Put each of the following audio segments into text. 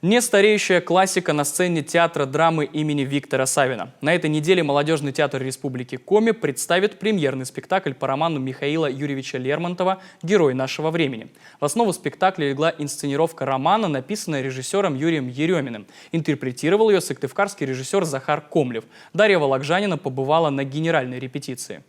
Нестареющая классика на сцене театра драмы имени Виктора Савина. На этой неделе Молодежный театр Республики Коми представит премьерный спектакль по роману Михаила Юрьевича Лермонтова «Герой нашего времени». В основу спектакля легла инсценировка романа, написанная режиссером Юрием Ереминым. Интерпретировал ее сыктывкарский режиссер Захар Комлев. Дарья Вологжанина побывала на генеральной репетиции.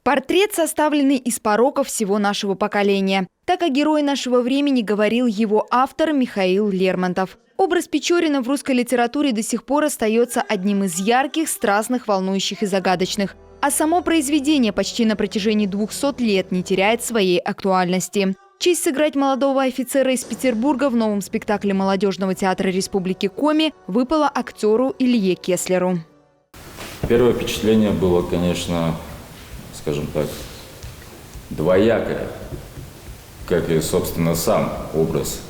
Портрет, составленный из пороков всего нашего поколения. Так о герое нашего времени говорил его автор Михаил Лермонтов. Образ Печорина в русской литературе до сих пор остается одним из ярких, страстных, волнующих и загадочных. А само произведение почти на протяжении 200 лет не теряет своей актуальности. Честь сыграть молодого офицера из Петербурга в новом спектакле Молодежного театра Республики Коми выпало актеру Илье Кеслеру. Первое впечатление было, конечно, скажем так, двоякое, как и, собственно, сам образ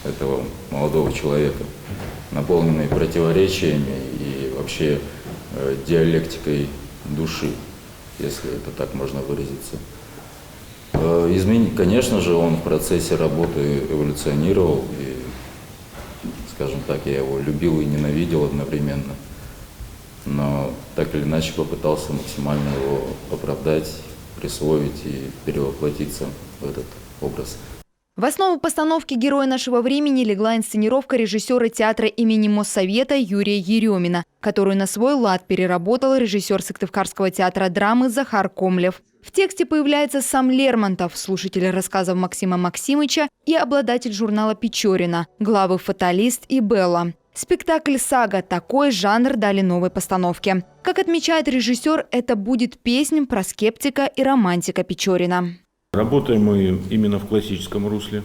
этого молодого человека, наполненный противоречиями и вообще диалектикой души, если это так можно выразиться. Конечно же, он в процессе работы эволюционировал, и, скажем так, я его любил и ненавидел одновременно, но так или иначе попытался максимально его оправдать, присвоить и перевоплотиться в этот образ. В основу постановки «Героя нашего времени» легла инсценировка режиссера театра имени Моссовета Юрия Еремина, которую на свой лад переработал режиссер Сыктывкарского театра драмы Захар Комлев. В тексте появляется сам Лермонтов, слушатель рассказов Максима Максимыча и обладатель журнала «Печорина», главы «Фаталист» и «Белла». Спектакль «Сага» – такой жанр дали новой постановке. Как отмечает режиссер, это будет песнь про скептика и романтика Печорина. Работаем мы именно в классическом русле,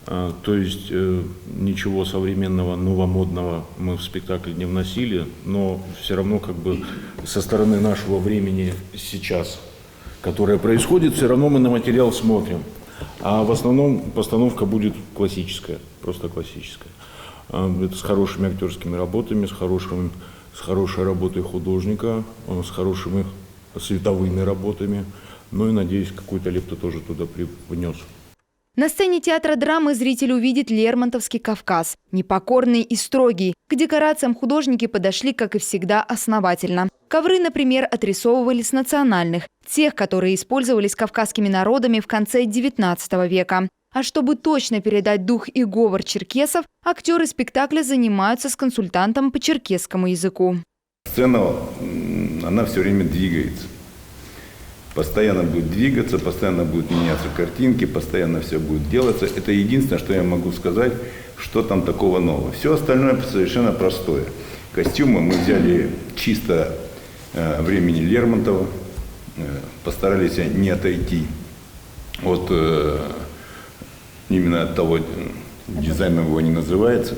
то есть ничего современного, новомодного мы в спектакль не вносили, но все равно как бы со стороны нашего времени сейчас, которое происходит, все равно мы на материал смотрим. А в основном постановка будет классическая, просто классическая. Это с хорошими актерскими работами, с хорошей работой художника, с хорошими световыми работами. Ну и, надеюсь, какую-то лепту тоже туда внес. На сцене театра драмы зритель увидит лермонтовский Кавказ. Непокорный и строгий. К декорациям художники подошли, как и всегда, основательно. Ковры, например, отрисовывали с национальных. Тех, которые использовались кавказскими народами в конце XIX века. А чтобы точно передать дух и говор черкесов, актеры спектакля занимаются с консультантом по черкесскому языку. Сцена, она все время двигается. Постоянно будет двигаться, постоянно будут меняться картинки, постоянно все будет делаться. Это единственное, что я могу сказать, что там такого нового. Все остальное совершенно простое. Костюмы мы взяли чисто времени Лермонтова, постарались не отойти от именно от того, дизайна его не называется,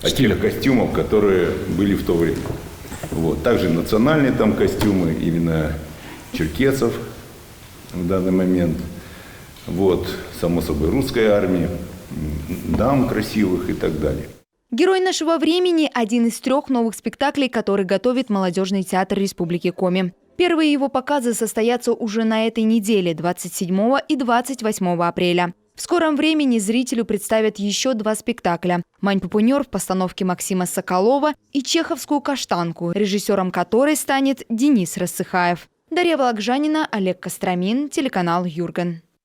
от тех костюмов, которые были в то время. Вот. Также национальные там костюмы, именно черкесов в данный момент. Вот, само собой, русской армии, дам красивых и так далее. «Герой нашего времени» – один из 3 новых спектаклей, который готовит Молодежный театр Республики Коми. Первые его показы состоятся уже на этой неделе, 27 и 28 апреля. В скором времени зрителю представят еще 2 спектакля. «Мань-пупунер» в постановке Максима Соколова и «Чеховскую каштанку», режиссером которой станет Денис Рассыхаев. Дарья Вологжанина, Олег Костромин, телеканал «Юрган».